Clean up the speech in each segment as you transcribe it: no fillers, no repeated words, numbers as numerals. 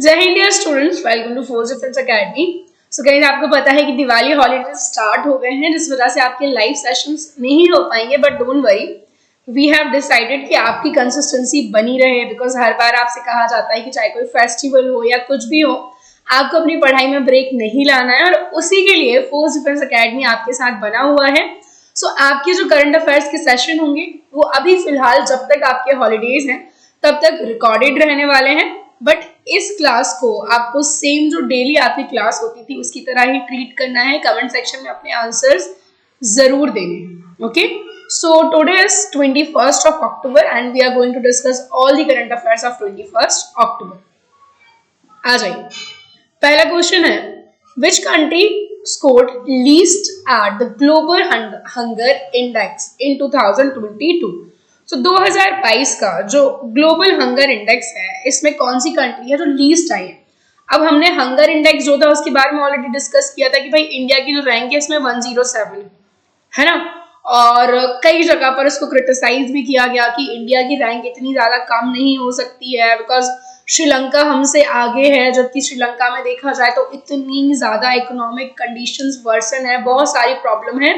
जय Hind dear students, welcome to force defence academy. So guys, आपको पता है कि दिवाली हॉलीडेज स्टार्ट हो गए हैं, जिस वजह से आपके लाइव सेशंस नहीं हो पाएंगे। But don't worry, we have decided कि आपकी कंसिस्टेंसी बनी रहे, बिकॉज हर बार आपसे कहा जाता है कि चाहे कोई फेस्टिवल हो या कुछ भी हो, आपको अपनी पढ़ाई में ब्रेक नहीं लाना है। और उसी के लिए फोर्स डिफेंस एकेडमी आपके साथ बना हुआ है। सो आपके जो करंट अफेयर्स के सेशन होंगे वो अभी फिलहाल जब तक आपके हॉलीडेज हैं तब तक रिकॉर्डेड रहने वाले हैं। बट इस क्लास को आपको सेम जो डेली आपकी क्लास होती थी उसकी तरह ही ट्रीट करना है। कमेंट सेक्शन में अपने आंसर्स जरूर देने हैं। Okay, so today is 21st of October and we are going to discuss all the current affairs of 21st October. आ जाइए, पहला क्वेश्चन है, which country scored least at the global hunger index in 2022? तो 2022 का जो global hunger index है, इसमें कौन सी country है जो लीस्ट आई है? अब हमने हंगर इंडेक्स जो था उसके बारे में ऑलरेडी डिस्कस किया था कि भाई इंडिया की जो रैंक है इसमें 107 है ना। और कई जगह पर इसको क्रिटिसाइज भी किया गया कि इंडिया की रैंक इतनी ज्यादा कम नहीं हो सकती है, बिकॉज श्रीलंका हमसे आगे है, जबकि श्रीलंका में देखा जाए तो इतनी ज्यादा इकोनॉमिक कंडीशंस वर्सन है, बहुत सारी प्रॉब्लम है,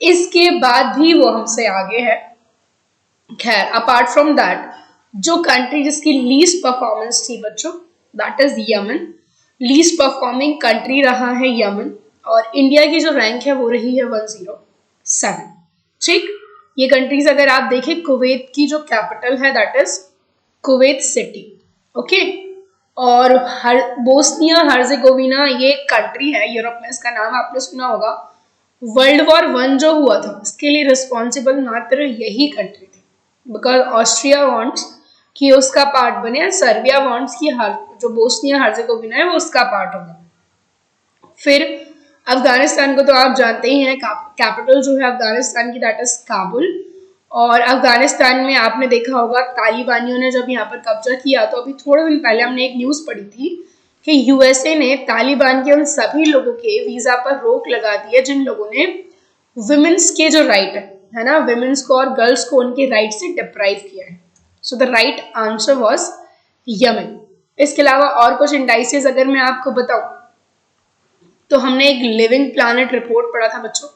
इसके बाद भी वो हमसे आगे है। खैर, अपार्ट फ्रॉम दैट, जो कंट्री जिसकी लीस्ट परफॉर्मेंस थी बच्चों, that is Yemen. Least performing country रहा है यमन, और इंडिया की जो रैंक है वो रही है 107। ठीक, ये कंट्रीज अगर आप देखें, कुवैत की जो कैपिटल है that is Kuwait city. Okay, और बोस्निया हर्जेगोविना ये कंट्री है यूरोप में, इसका नाम आपने सुना होगा। वर्ल्ड वॉर 1 जो हुआ था इसके लिए रिस्पॉन्सिबल मात्र यही कंट्री थी, बिकॉज ऑस्ट्रिया वांट्स कि उसका पार्ट बने और सर्बिया वांट्स कि जो बोस्निया हर्जेगोविना है वो उसका पार्ट होगा। फिर अफगानिस्तान को तो आप जानते ही हैं, कैपिटल जो है अफगानिस्तान की दैट इज काबुल। और अफगानिस्तान में आपने देखा होगा तालिबानियों ने जब यहाँ पर कब्जा किया, तो अभी थोड़े दिन पहले हमने एक न्यूज पढ़ी थी कि यूएसए ने तालिबान के उन सभी लोगों के वीजा पर रोक लगा दी है जिन लोगों ने वुमेन्स के जो राइट है ना, वुमेन्स को और गर्ल्स को उनके राइट से डिप्राइव किया है। So the right answer was Yemen. इसके अलावा और कुछ इंडाइसेस अगर मैं आपको बताऊं, तो हमने एक लिविंग प्लैनेट रिपोर्ट पढ़ा था बच्चों।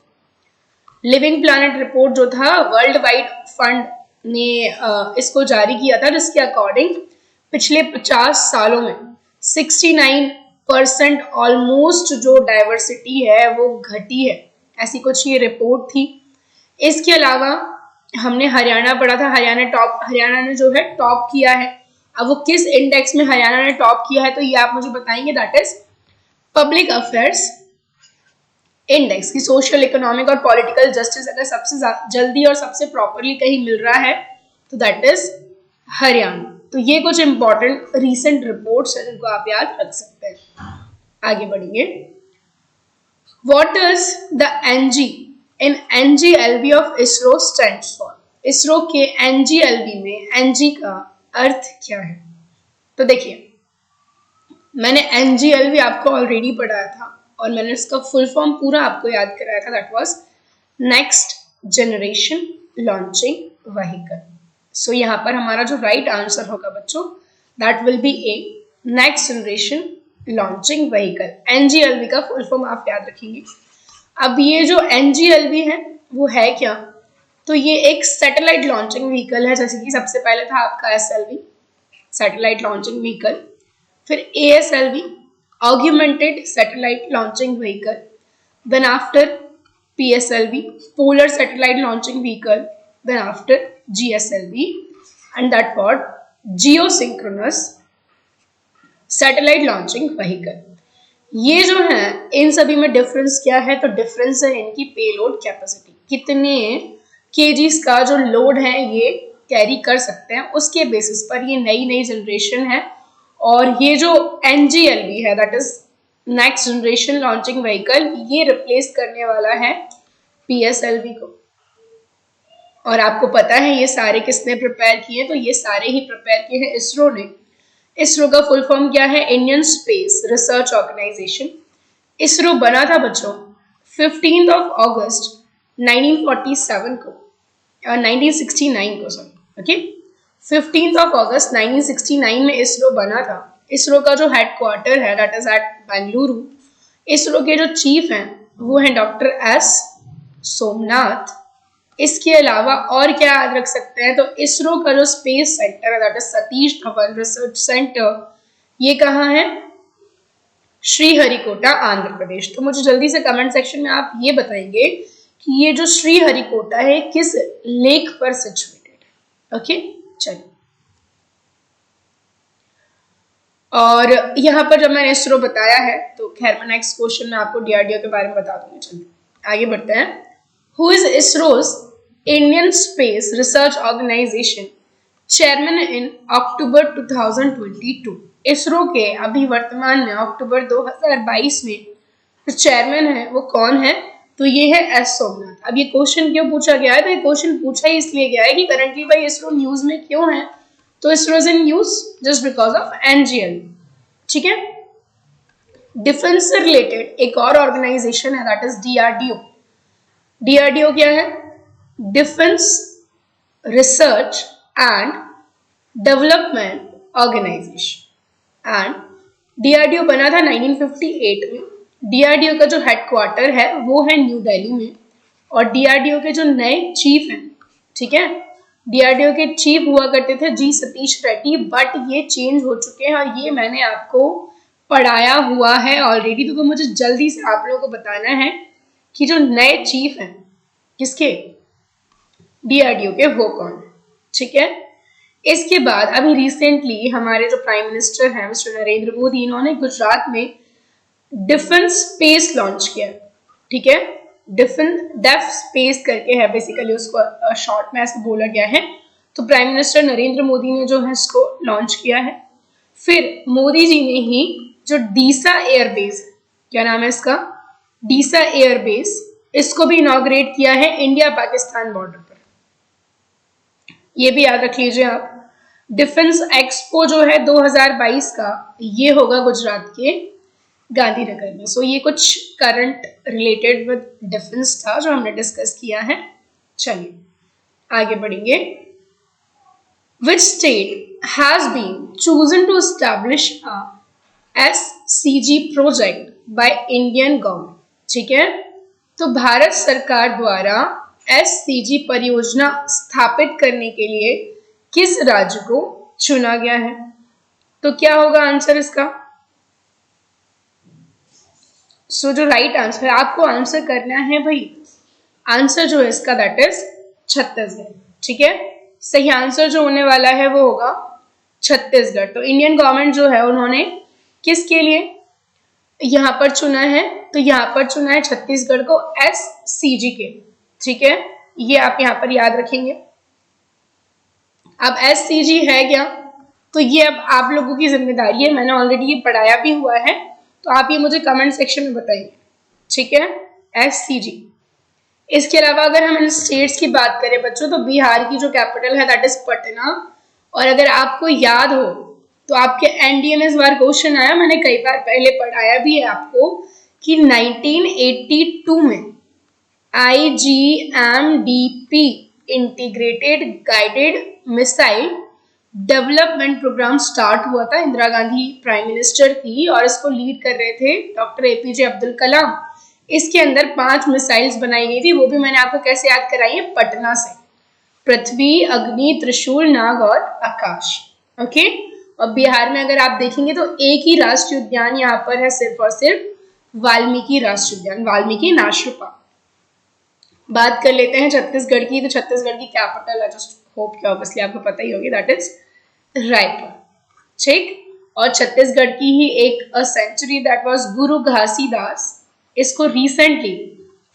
लिविंग प्लैनेट रिपोर्ट जो था, वर्ल्ड वाइड फंड ने इसको जारी किया था, जिसके अकॉर्डिंग पिछले 50 सालों में 69% ऑलमोस्ट जो डाइवर्सिटी है वो घटी है, ऐसी कुछ ये रिपोर्ट थी। इसके अलावा हमने हरियाणा पढ़ा था, हरियाणा ने जो है टॉप किया है। अब वो किस इंडेक्स में हरियाणा ने टॉप किया है तो ये आप मुझे बताएंगे, that is public affairs index की। सोशल, इकोनॉमिक और पॉलिटिकल जस्टिस अगर सबसे जल्दी और सबसे प्रॉपरली कहीं मिल रहा है तो दैट इज हरियाणा। तो ये कुछ इंपॉर्टेंट रीसेंट रिपोर्ट्स है जिनको आप याद रख सकते हैं। आगे बढ़ेंगे, what is the NG in NGLV of ISRO stands for? ISRO के NGLV में NG का अर्थ क्या है? तो देखिए, मैंने NGLV आपको ऑलरेडी पढ़ाया था और मैंने इसका फुल फॉर्म पूरा आपको याद कराया था, that was next generation launching vehicle. So यहाँ पर हमारा जो राइट आंसर होगा बच्चों, that will be A, next generation launching vehicle. NGLV का फुल फॉर्म आप याद रखेंगे। अब ये जो NGLV है वो है क्या? तो ये एक सैटेलाइट लॉन्चिंग व्हीकल है। जैसे कि सबसे पहले था आपका SLV, सैटेलाइट लॉन्चिंग व्हीकल, फिर ASLV, augmented satellite launching vehicle, then after PSLV, polar satellite launching vehicle, then after GSLV, and that what, geosynchronous satellite launching vehicle. ये जो है, इन सभी में डिफरेंस क्या है? तो डिफरेंस है इनकी पेलोड कैपेसिटी, कितने केजीज का जो लोड है ये कैरी कर सकते हैं, उसके बेसिस पर ये नई नई जनरेशन है। और ये जो NGLV है, that is next generation launching vehicle, ये रिप्लेस करने वाला है PSLV को। और आपको पता है ये सारे किसने प्रिपेयर किए? तो ये सारे ही प्रिपेयर किए हैं इसरो ने। इसरो का फुल फॉर्म क्या है? Indian space research organisation. ISRO बना था बच्चों 15 अगस्त 1947 को, 1969 को, सॉरी, ओके, 15 अगस्त 1969 में इसरो बना था। इसरो का जो हेडक्वार्टर है that is at Bengaluru. ISRO के जो चीफ हैं वो हैं डॉक्टर एस सोमनाथ। इसके अलावा और क्या याद रख सकते हैं, तो इसरो का जो स्पेस सेंटर है that is Satish Dhawan research centre, ये कहाँ है, श्रीहरिकोटा आंध्र प्रदेश। तो मुझे जल्दी से कमेंट सेक्शन में आप ये बताएंगे कि ये जो श्रीहरिकोटा है किस लेक पर सिचुएटेड है। ओके चलिए, और यहाँ पर जब मैंने इसरो बताया है तो खैर मैं नेक्स्ट क्वेश्चन में आपको डीआरडीओ के बारे में बता दूंगी। चलिए आगे बढ़ते हैं। Who is ISRO's Indian space research Organisation chairman in October 2022। ISRO के अभी वर्तमान में अक्टूबर 2022 में जो चेयरमैन है वो कौन है, तो ये है एस सोमनाथ। अब ये क्वेश्चन क्यों पूछा गया है, तो ये क्वेश्चन पूछा ही इसलिए गया है कि करंटली भाई इसरो न्यूज में क्यों है, तो ISRO is in news just because of NGL. ठीक है, डिफेंस से रिलेटेड एक और ऑर्गेनाइजेशन है दैट इज डीआरडीओ। डीआरडीओ क्या है, defence research and development organisation. And DRDO बना था 1958 में। डीआरडीओ का जो हेडक्वार्टर है वो है न्यू दिल्ली में, और डीआरडीओ के जो नए चीफ हैं, ठीक है, डीआरडीओ के चीफ हुआ करते थे जी सतीश रेड्डी, बट ये चेंज हो चुके हैं और ये मैंने आपको पढ़ाया हुआ है ऑलरेडी। तो मुझे जल्दी से आप लोगों को बताना है कि जो नए चीफ हैं किसके, डीआरडीओ के, वो कौन है। ठीक है, इसके बाद अभी रिसेंटली हमारे जो प्राइम मिनिस्टर हैं मिस्टर नरेंद्र मोदी, इन्होंने गुजरात में डिफेंस स्पेस लॉन्च किया। ठीक है, डेफ स्पेस करके है बेसिकली, उसको शॉर्ट में ऐसे बोला गया है। तो प्राइम मिनिस्टर नरेंद्र मोदी ने जो है इसको लॉन्च किया है। फिर मोदी जी ने ही जो डीसा एयरबेस, क्या नाम है इसका, डीसा एयरबेस, इसको भी इनॉग्रेट किया है इंडिया पाकिस्तान बॉर्डर पर। ये भी याद रख लीजिए आप। डिफेंस एक्सपो जो है 2022 का, ये होगा गुजरात के गांधीनगर में। सो ये कुछ करंट रिलेटेड विद डिफेंस था जो हमने डिस्कस किया है। चलिए आगे बढ़ेंगे। Which state has been chosen to establish a SCG project by Indian government. ठीक है, तो भारत सरकार द्वारा SCG परियोजना स्थापित करने के लिए किस राज्य को चुना गया है, तो क्या होगा आंसर इसका। सो जो राइट आंसर है, आपको आंसर करना है भाई, आंसर जो है इसका दैट इज छत्तीसगढ़। ठीक है, सही आंसर जो होने वाला है वो होगा छत्तीसगढ़। तो इंडियन गवर्नमेंट जो है उन्होंने किसके लिए यहाँ पर चुना है, तो यहाँ पर चुना है छत्तीसगढ़ को SCG के। ठीक है, ये आप यहाँ पर याद रखेंगे। अब SCG है क्या, तो ये अब आप लोगों की जिम्मेदारी है, मैंने ऑलरेडी ये पढ़ाया भी हुआ है, तो आप ये मुझे कमेंट सेक्शन में बताइए। ठीक है, SCG। इसके अलावा अगर हम इन स्टेट्स की बात करें बच्चों, तो बिहार की जो कैपिटल है दैट इज पटना। और अगर आपको याद हो तो आपके एनडीए में इस बार क्वेश्चन आया, मैंने कई बार पहले पढ़ाया भी है आपको, कि 1982 में IGMDP integrated guided missile development programme start हुआ था। इंदिरा गांधी प्राइम मिनिस्टर थी और इसको लीड कर रहे थे डॉक्टर APJ अब्दुल कलाम। इसके अंदर 5 मिसाइल्स बनाई गई थी, वो भी मैंने आपको कैसे याद कराई है, पटना से, पृथ्वी, अग्नि, त्रिशूल, नाग और आकाश। ओके, और बिहार में अगर आप देखेंगे तो एक ही राष्ट्रीय उद्यान यहाँ पर है, सिर्फ और सिर्फ वाल्मीकि राष्ट्रीय उद्यान, वाल्मीकि नेशनल पार्क। बात कर लेते हैं छत्तीसगढ़ की, तो छत्तीसगढ़ की कैपिटल है, जस्ट होप कि ऑब्वियसली आपको पता ही होगी, दैट इज रायपुर। ठीक, और छत्तीसगढ़ की ही एक सेंचुरी दैट वाज गुरु घासीदास, इसको recently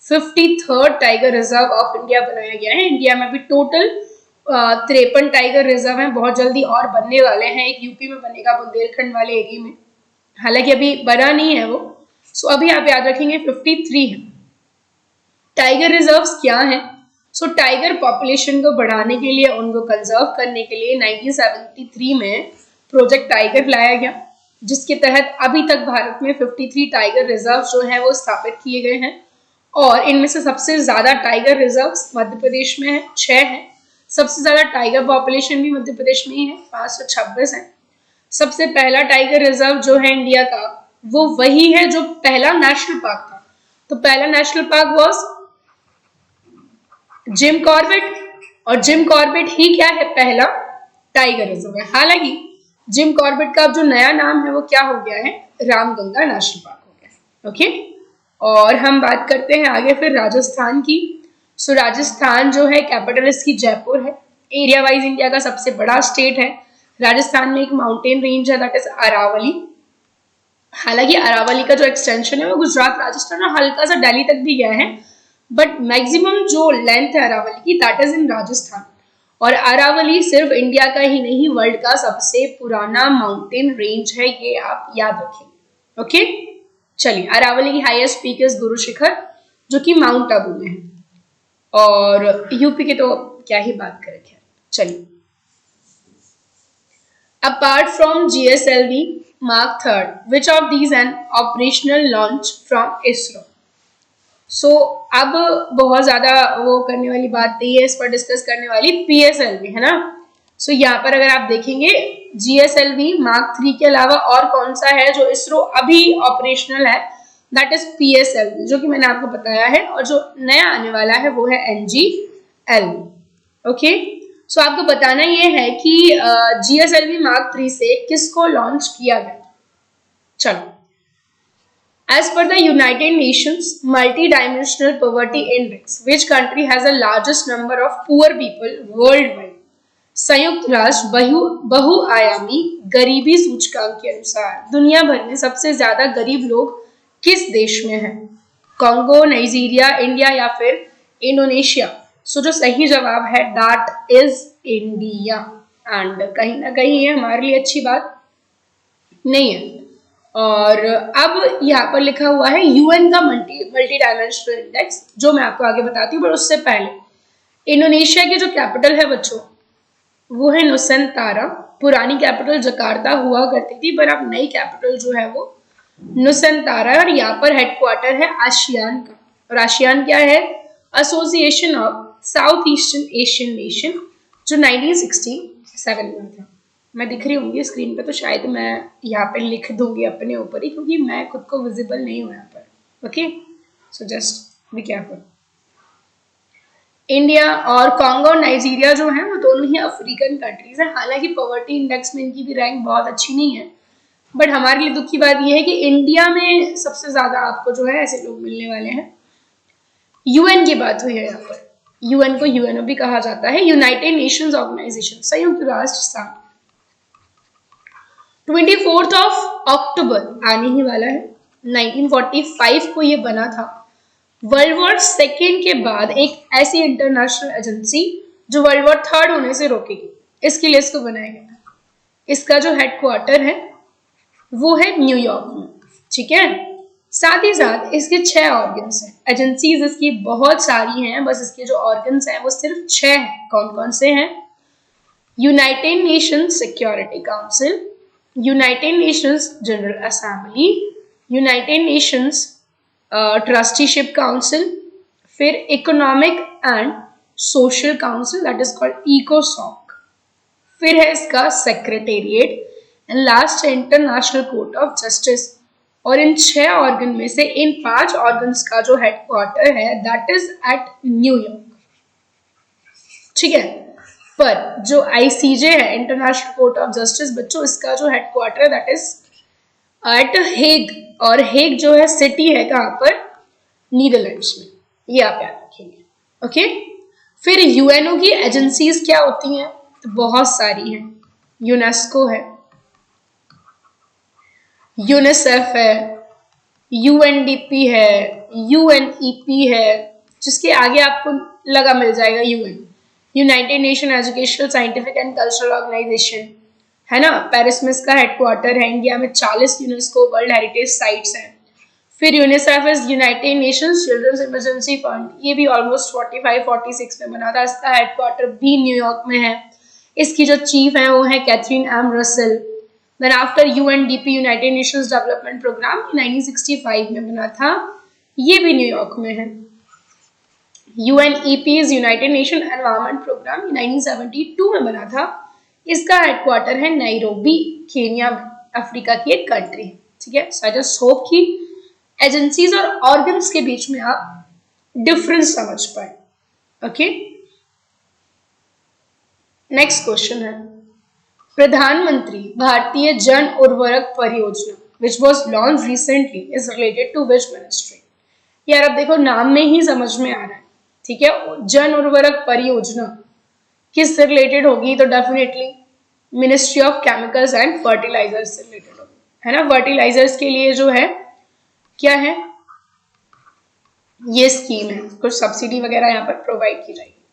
53rd tiger reserve of India बनाया गया है। इंडिया में भी टोटल 53 टाइगर रिजर्व हैं, बहुत जल्दी और बनने वाले हैं। एक यूपी में बनेगा बुंदेलखंड वाले एरिया में, हालांकि अभी बना नहीं है वो। सो अभी आप याद रखेंगे 53 है। टाइगर रिजर्व्स क्या हैं, सो टाइगर पॉपुलेशन को बढ़ाने के लिए, उनको कंजर्व करने के लिए 1973 में प्रोजेक्ट टाइगर लाया गया, जिसके तहत अभी तक भारत में 53 टाइगर रिजर्व जो है वो स्थापित किए गए हैं। और इनमें से सबसे ज्यादा टाइगर रिजर्व मध्य प्रदेश में है, 6 है। सबसे ज्यादा टाइगर पॉपुलेशन भी मध्य प्रदेश में ही है, 526 है। सबसे पहला टाइगर रिजर्व जो है इंडिया का वो वही है जो पहला नेशनल पार्क था। तो पहला national park was Jim Corbett, और जिम कॉर्बेट ही क्या है, पहला टाइगर रिजर्व है। हालांकि जिम कॉर्बेट का अब जो नया नाम है वो क्या हो गया है, रामगंगा नेशनल पार्क हो गया है। ओके, और हम बात करते हैं आगे फिर राजस्थान की। सो राजस्थान जो है कैपिटल इसकी जयपुर है। एरिया वाइज इंडिया का सबसे बड़ा स्टेट है। राजस्थान में एक माउंटेन रेंज है दैट इज अरावली। हालांकि अरावली का जो एक्सटेंशन है वो गुजरात, राजस्थान और हल्का सा दिल्ली तक भी गया है, बट मैक्सिमम जो लेंथ है अरावली की दैट इज इन राजस्थान। और अरावली सिर्फ इंडिया का ही नहीं, वर्ल्ड का सबसे पुराना माउंटेन रेंज है, ये आप याद रखेंगे। ओके, चलिए, अरावली की highest peak is Guru Shikhar जो कि माउंट आबू में है, और यूपी के तो क्या ही बात करें। चलिए, apart from GSLV Mark III, which of these an operational launch from ISRO? सो अब बहुत ज्यादा वो करने वाली बात नहीं है, इस पर डिस्कस करने वाली PSLV है ना। सो यहाँ पर अगर आप देखेंगे GSLV Mark III के अलावा और कौन सा है जो इसरो अभी ऑपरेशनल है, दैट इज PSLV जो कि मैंने आपको बताया है, और जो नया आने वाला है वो है NGLV। ओके, सो आपको बताना ये है कि GSLV Mark III से किसको लॉन्च किया गया। चलो, as per the United Nations Multi-Dimensional Poverty Index, which country has the largest number of poor people worldwide? संयुक्त राष्ट्र बहुआयामी गरीबी सूचकांक के अनुसार दुनिया भर में सबसे ज्यादा गरीब लोग किस देश में हैं? कांगो, नाइजीरिया, इंडिया या फिर इंडोनेशिया? सो जो सही जवाब है दैट इज इंडिया। एंड कहीं ना कहीं ये हमारे लिए अच्छी बात नहीं है। और अब यहाँ पर लिखा हुआ है UN का मल्टी डायमेंशनल इंडेक्स, जो मैं आपको आगे बताती हूँ, पर उससे पहले इंडोनेशिया की जो कैपिटल है बच्चों वो है नुसंतारा। पुरानी कैपिटल जकार्ता हुआ करती थी, पर अब नई कैपिटल जो है वो नुसंतारा है, और यहाँ पर हेडक्वार्टर है आसियान का। और आसियान क्या है, association of south eastern Asian nation, जो 1967 में था। मैं दिख रही होंगी स्क्रीन पे, तो शायद मैं यहाँ पे लिख दूंगी अपने ऊपर ही, क्योंकि मैं खुद को विजिबल नहीं हूँ यहाँ पर। Okay, so just be careful. India और कांगो और नाइजीरिया जो है वो दोनों ही अफ्रीकन कंट्रीज हैं। हालांकि पॉवर्टी इंडेक्स में इनकी भी रैंक बहुत अच्छी नहीं है, बट हमारे लिए दुख की बात यह है कि इंडिया में सबसे ज्यादा आपको जो है ऐसे लोग मिलने वाले हैं। UN की बात हुई है यहाँ पर, UN को UNO भी कहा जाता है, यूनाइटेड नेशंस ऑर्गेनाइजेशन, संयुक्त राष्ट्र संघ। 24 अक्टूबर आने ही वाला है, 1945 को ये बना था। वर्ल्ड वॉर सेकेंड के बाद एक ऐसी इंटरनेशनल एजेंसी जो वर्ल्ड वॉर थर्ड होने से रोकेगी, इसके लिए इसको बनाया गया। इसका जो हेडक्वार्टर है वो है न्यूयॉर्क में, ठीक है। साथ ही साथ इसके 6 ऑर्गन्स हैं। एजेंसीज इसकी बहुत सारी हैं, बस इसके जो ऑर्गन्स हैं वो सिर्फ 6 हैं। कौन कौन से हैं? United Nations Security Council, United Nations General Assembly, United Nations Trusteeship Council, फिर Economic and Social Council that is called इकोसॉक, फिर है इसका सेक्रेटेरिएट, एंड लास्ट है इंटरनेशनल कोर्ट ऑफ जस्टिस। और इन 6 ऑर्गन में से इन 5 ऑर्गन्स का जो हेडक्वार्टर है दैट इज एट न्यूयॉर्क, ठीक है। पर जो ICJ है, इंटरनेशनल कोर्ट ऑफ जस्टिस, बच्चों इसका जो हेडक्वार्टर है दैट इज एट हेग, और हेग जो है सिटी है कहाँ पर? नीदरलैंड्स में। ये आप याद रखेंगे। ओके, फिर UNO की एजेंसीज क्या होती हैं? तो बहुत सारी हैं। यूनेस्को है, यूनिसेफ है, UNDP है, UNEP है, जिसके आगे आपको लगा मिल जाएगा UN, united nation educational scientific and cultural organisation, है ना। पेरिस में इसका हेडक्वार्टर है। इंडिया में 40 यूनेस्को वर्ल्ड हेरिटेज साइट्स हैं। फिर UNICEF is united nations children's emergency fund, ये भी ऑलमोस्ट 45-46 में बना था। इसका हेडक्वार्टर भी न्यूयॉर्क में है। इसकी जो चीफ है वो है Catherine M Russell. Then after UNDP united nations development programme 1965 में बना था, ये भी न्यूयॉर्क में है। UNEP united nation environment programme 1972 में बना था, इसका हेडक्वार्टर है नैरोबी, केन्या, अफ्रीका की एक कंट्री, ठीक है। सो आई जस्ट होप कि एजेंसीज और ऑर्गन्स के बीच में आप डिफरेंस समझ पाए। ओके, नेक्स्ट क्वेश्चन है, प्रधानमंत्री भारतीय जन उर्वरक परियोजना which was launched recently is related to which ministry? यार अब देखो नाम में ही समझ में आ रहा है, ठीक है। जन उर्वरक परियोजना किससे रिलेटेड होगी? तो definitely ministry of chemicals and fertilisers से रिलेटेड होगी, है ना। फर्टिलाइजर्स के लिए जो है क्या है, ये स्कीम है, कुछ सब्सिडी वगैरह यहाँ पर प्रोवाइड की जाएगी।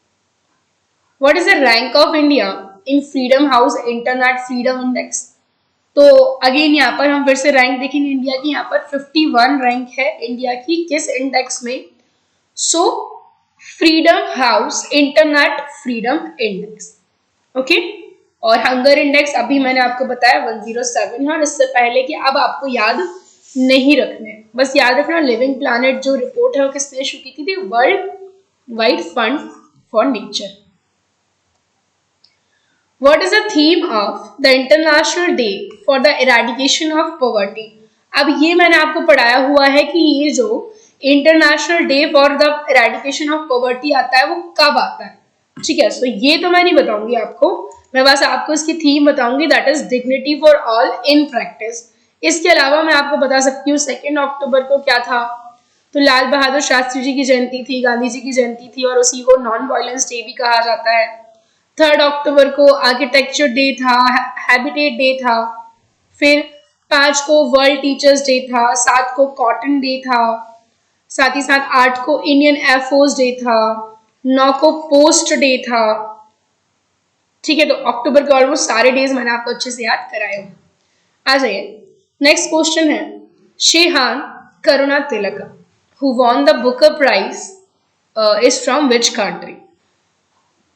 What is the rank of India in freedom house internet freedom index? तो अगेन यहाँ पर हम फिर से रैंक देखेंगे इंडिया की, यहाँ पर 51 रैंक है इंडिया की, किस इंडेक्स में? So freedom house internet freedom index, okay. और हंगर इंडेक्स अभी मैंने आपको बताया 107 है, और इससे पहले कि अब आपको याद नहीं रखने, बस याद रखना लिविंग प्लैनेट जो रिपोर्ट है वो किसने इशू की थी? World wide fund for nature. What is the theme of the International Day for the Eradication of Poverty? अब ये मैंने आपको पढ़ाया हुआ है कि ये जो international day for the eradication of poverty आता है वो कब आता है, ठीक है। सो ये तो मैं नहीं बताऊंगी आपको, मैं बस आपको इसकी थीम बताऊंगी, that is dignity for all in practice. इसके अलावा मैं आपको बता सकती हूँ 2 अक्टूबर को क्या था, तो लाल बहादुर शास्त्री जी की जयंती थी, गांधी जी की जयंती थी, और उसी को नॉन वायलेंस डे भी कहा जाता है। 3 अक्टूबर को आर्किटेक्चर डे था, हैबिटेट डे था, फिर 5 को वर्ल्ड टीचर्स डे था, 7 को कॉटन डे था, साथ ही साथ 8 को इंडियन एयरफोर्स डे था, 9 को पोस्ट डे था, ठीक है। तो अक्टूबर के ऑलमोस्ट सारे डेज मैंने आपको अच्छे से याद कराए हो। आ जाइए, नेक्स्ट क्वेश्चन है, शेहान करुणा तिलक who won the Booker prize is from which country?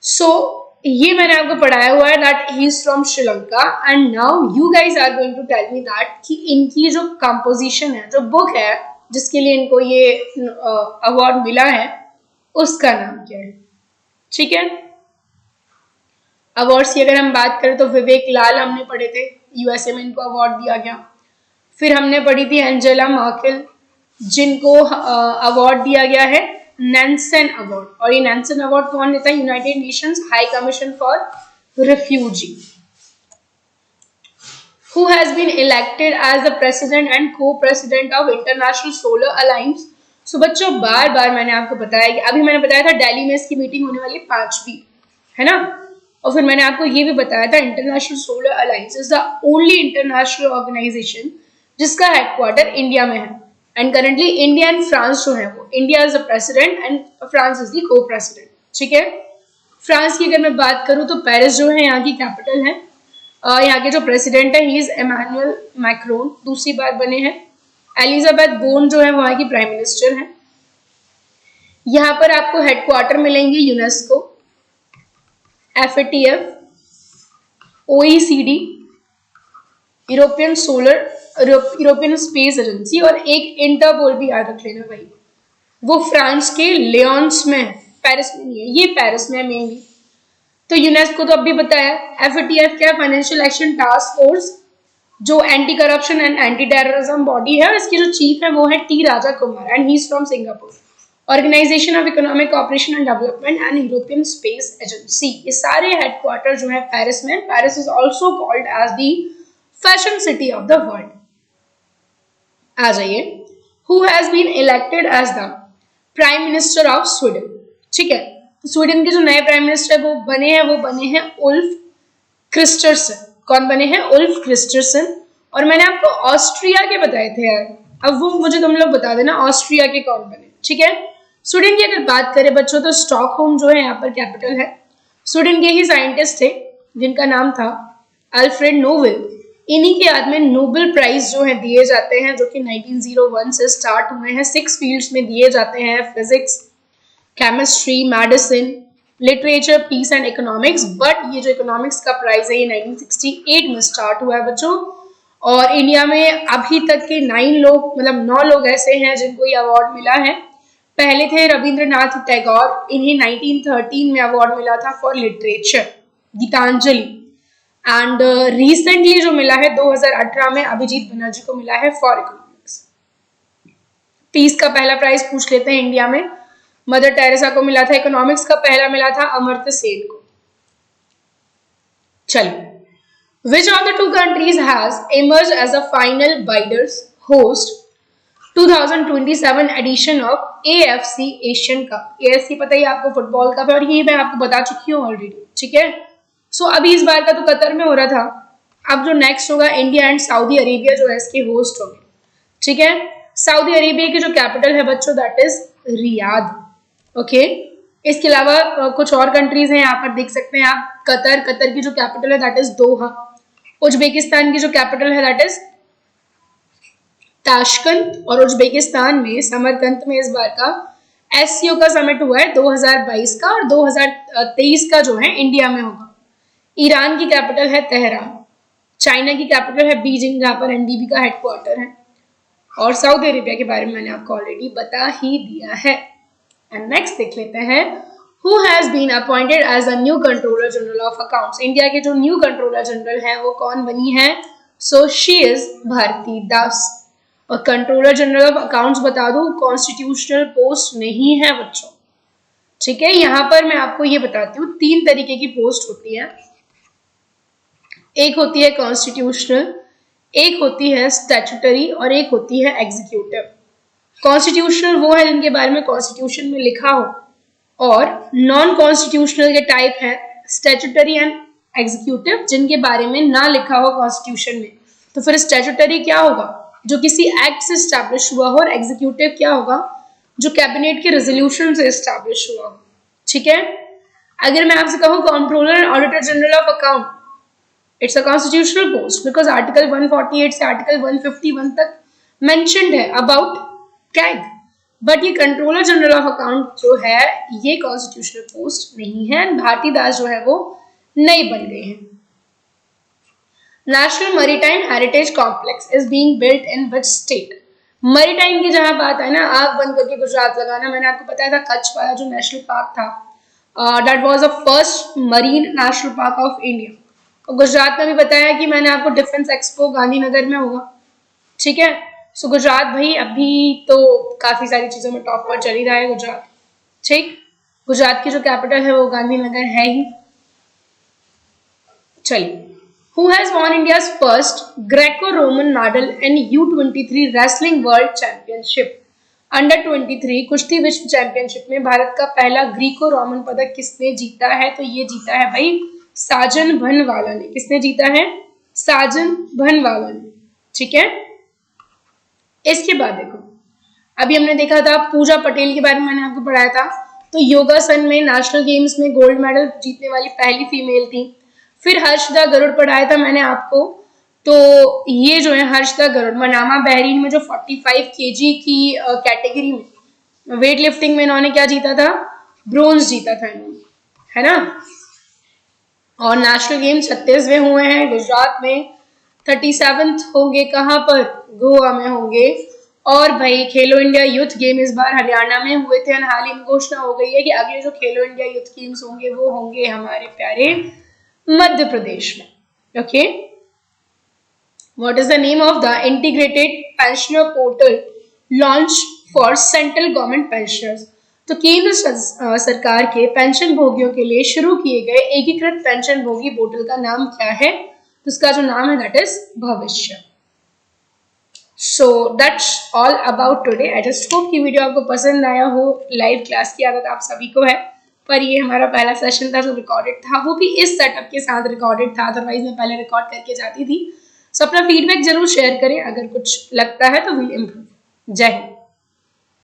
सो ये मैंने आपको पढ़ाया हुआ है that he is from Sri Lanka, and now you guys are going to tell me that कि इनकी जो कंपोजिशन है, जो बुक है जिसके लिए इनको ये अवार्ड मिला है, उसका नाम क्या है, ठीक है। अवार्ड्स की अगर हम बात करें तो विवेक लाल हमने पढ़े थे, यूएसए में इनको अवार्ड दिया गया। फिर हमने पढ़ी थी एंजेला मर्केल, जिनको अवार्ड दिया गया है नैनसन अवार्ड, और ये नैनसन अवार्ड कौन देता है? United Nations high commission for refugee. Who has been elected as the president and co-president of International Solar Alliance? So बच्चों बार बार मैंने आपको बताया कि अभी मैंने बताया था दिल्ली में इसकी मीटिंग होने वाली 5वीं, है ना। और फिर मैंने आपको ये भी बताया था international solar alliance is the only international organisation जिसका हेडक्वार्टर इंडिया में है, and currently India and France जो है वो, India is the president and France is the co president, ठीक है। फ्रांस की अगर मैं बात करूं तो पेरिस जो है यहाँ की कैपिटल है, यहाँ के जो प्रेसिडेंट है ही इज इमैनुअल मैक्रोन, दूसरी बार बने हैं। एलिजाबेथ बोर्न जो है वहाँ की प्राइम मिनिस्टर है। यहाँ पर आपको हेडक्वार्टर मिलेंगे UNESCO, FATF, OECD, European Space agency, और एक इंटरपोल भी याद रख लेना भाई, वो फ्रांस के लियोन्स में है, पेरिस में नहीं है, ये पेरिस में है मेनली। तो यूनेस्को तो अभी बताया, FATF क्या है? फाइनेंशियल एक्शन टास्क फोर्स, जो anti corruption and anti terrorism body है, और इसकी जो चीफ है वो है T Raja Kumar, and he is from Singapore. Organisation of Economic Cooperation and Development and European Space Agency, ये सारे हेडक्वार्टर जो है पेरिस में। Paris is also called as the fashion city of the world. आ जाइए, who has been elected as the prime minister of Sweden, ठीक है। Sweden के जो नए प्राइम मिनिस्टर वो बने हैं उल्फ क्रिस्टरसन। कौन बने हैं? Ulf Kristersson. और मैंने आपको ऑस्ट्रिया के बताए थे यार, अब वो मुझे तुम लोग बता देना ऑस्ट्रिया के कौन बने, ठीक है। स्वीडन की अगर बात करें बच्चों तो स्टॉकहोम जो है यहाँ पर कैपिटल है। स्वीडन के ही साइंटिस्ट थे जिनका नाम था अल्फ्रेड नोबेल, इन्हीं के याद में नोबेल प्राइज जो है दिए जाते हैं, जो कि 1901 से स्टार्ट हुए हैं। 6 फील्ड्स में दिए जाते हैं, physics, chemistry, medicine, literature, peace and economics. But ये जो इकोनॉमिक्स का प्राइज है ये 1968 में स्टार्ट हुआ है बच्चों। और इंडिया में अभी तक के 9 लोग ऐसे हैं जिनको ये अवार्ड मिला है। पहले थे रविंद्रनाथ टैगोर, इन्हें 1913 में अवार्ड मिला था for literature, Gitanjali. And recently जो मिला है 2018 में अभिजीत बनर्जी को मिला है फॉर इकोनॉमिक्स। पीस का पहला प्राइज पूछ लेते हैं इंडिया में। मदर टेरेसा को मिला था। इकोनॉमिक्स का पहला मिला था अमर्त्य सेन को। चलिए, which of the two countries has emerged as a final bidders host 2027 edition of AFC Asian cup. AFC पता ही आपको फुटबॉल का, और ये मैं आपको बता चुकी हूँ ऑलरेडी, ठीक है। सो अभी इस बार का तो कतर में हो रहा था, अब जो नेक्स्ट होगा इंडिया एंड सऊदी अरेबिया जो है इसके होस्ट होंगे, ठीक है। सऊदी अरेबिया की जो कैपिटल है बच्चों दैट इज रियाद, ओके। इसके अलावा कुछ और कंट्रीज हैं यहाँ पर देख सकते हैं आप। कतर की जो कैपिटल है दैट इज दोहा। उज्बेकिस्तान की जो कैपिटल है दैट इज ताशकंद, और उज्बेकिस्तान में समरकंद में इस बार का एससीओ का समिट हुआ है 2022 का, और 2023 का जो है इंडिया में होगा। ईरान की कैपिटल है तेहरान। चाइना की कैपिटल है बीजिंग जहां पर एनडीबी का हेडक्वार्टर है, और सऊदी अरेबिया के बारे में मैंने आपको ऑलरेडी बता ही दिया है। एंड नेक्स्ट देख लेते हैं, who has been appointed as a new controller general of accounts. India के जो न्यू कंट्रोलर जनरल है वो कौन बनी है? सो शी इज भारती दास। और कंट्रोलर जनरल ऑफ अकाउंट्स बता दूं कॉन्स्टिट्यूशनल पोस्ट नहीं है बच्चों, ठीक है। यहां पर मैं आपको ये बताती हूँ 3 तरीके की पोस्ट होती है। एक होती है कॉन्स्टिट्यूशनल, एक होती है स्टैट्यूटरी, और एक होती है एग्जीक्यूटिव। कॉन्स्टिट्यूशनल वो है जिनके बारे में कॉन्स्टिट्यूशन में लिखा हो, और नॉन कॉन्स्टिट्यूशनल के टाइप है स्टैट्यूटरी एंड एग्जीक्यूटिव जिनके बारे में ना लिखा हो कॉन्स्टिट्यूशन में। तो फिर स्टैट्यूटरी क्या होगा? जो किसी एक्ट से स्टैब्लिश हुआ हो, और एग्जीक्यूटिव क्या होगा? जो कैबिनेट के रेजोल्यूशन से स्टैब्लिश हुआ हो, ठीक है। अगर मैं आपसे कहूँ controller and auditor general of account, it's a constitutional post because article 148 से आर्टिकल 151 तक मेंशन्ड है अबाउट कैग। बट ये कंट्रोलर जनरल ऑफ अकाउंट जो है ये कॉन्स्टिट्यूशनल पोस्ट नहीं है। भारती दास जो है वो नए बन गए हैं। National maritime heritage complex is being built in which state? Maritime की जहां बात है ना, आग बंद करके गुजरात लगाना, मैंने आपको बताया था कच्छ वाला जो नेशनल पार्क था, that was the first marine national park of India. और गुजरात में भी बताया कि मैंने आपको डिफेंस एक्सपो गांधीनगर में होगा, ठीक है। सो गुजरात भाई अभी तो काफी सारी चीजों में टॉप पर चल ही रहा है गुजरात, ठीक। गुजरात की जो कैपिटल है वो गांधीनगर है ही। चलिए, who has won India's first Greco-Roman medal in U23 Wrestling World Championship? Under 23 कुश्ती विश्व चैंपियनशिप में भारत का पहला ग्रीको रोमन पदक किसने जीता है? तो ये जीता है भाई साजन भनवाला ने। किसने जीता है? साजन भनवाला ने, ठीक है। इसके बाद देखो, अभी हमने देखा था पूजा पटेल के बारे में, मैंने आपको पढ़ाया था। तो योगासन में नेशनल गेम्स में गोल्ड मेडल जीतने वाली पहली फीमेल थी। फिर हर्षदा गरुड़ पढ़ाया था मैंने आपको। तो ये जो है हर्षदा गरुड़ मनामा बहरीन में जो 45 kg की कैटेगरी में वेट लिफ्टिंग में इन्होंने क्या जीता था? ब्रोंज जीता था इन्होंने, है ना। और नेशनल गेम 36वें हुए हैं गुजरात में, 37th होंगे कहाँ पर? गोवा में होंगे। और भाई खेलो इंडिया यूथ गेम इस बार हरियाणा में हुए थे। हाल ही में घोषणा हो गई है कि अगले जो खेलो इंडिया यूथ गेम्स होंगे वो होंगे हमारे प्यारे मध्य प्रदेश में, okay. What is the name of the integrated pensioner portal launch for central government pensioners? तो केंद्र सरकार के पेंशन भोगियों के लिए शुरू किए गए एकीकृत पेंशन भोगी पोर्टल का नाम क्या है? तो उसका जो नाम है दैट इज भविष्य। So that's all about today. I just hope कि वीडियो आपको पसंद आया हो। लाइव क्लास की आदत आप सभी को है, पर ये हमारा पहला सेशन था जो रिकॉर्डेड था, वो भी इस सेटअप के साथ रिकॉर्डेड था, अदरवाइज मैं पहले रिकॉर्ड करके जाती थी। सो अपना फीडबैक जरूर शेयर करें, अगर कुछ लगता है तो विल इम्प्रूव। जय हिंद।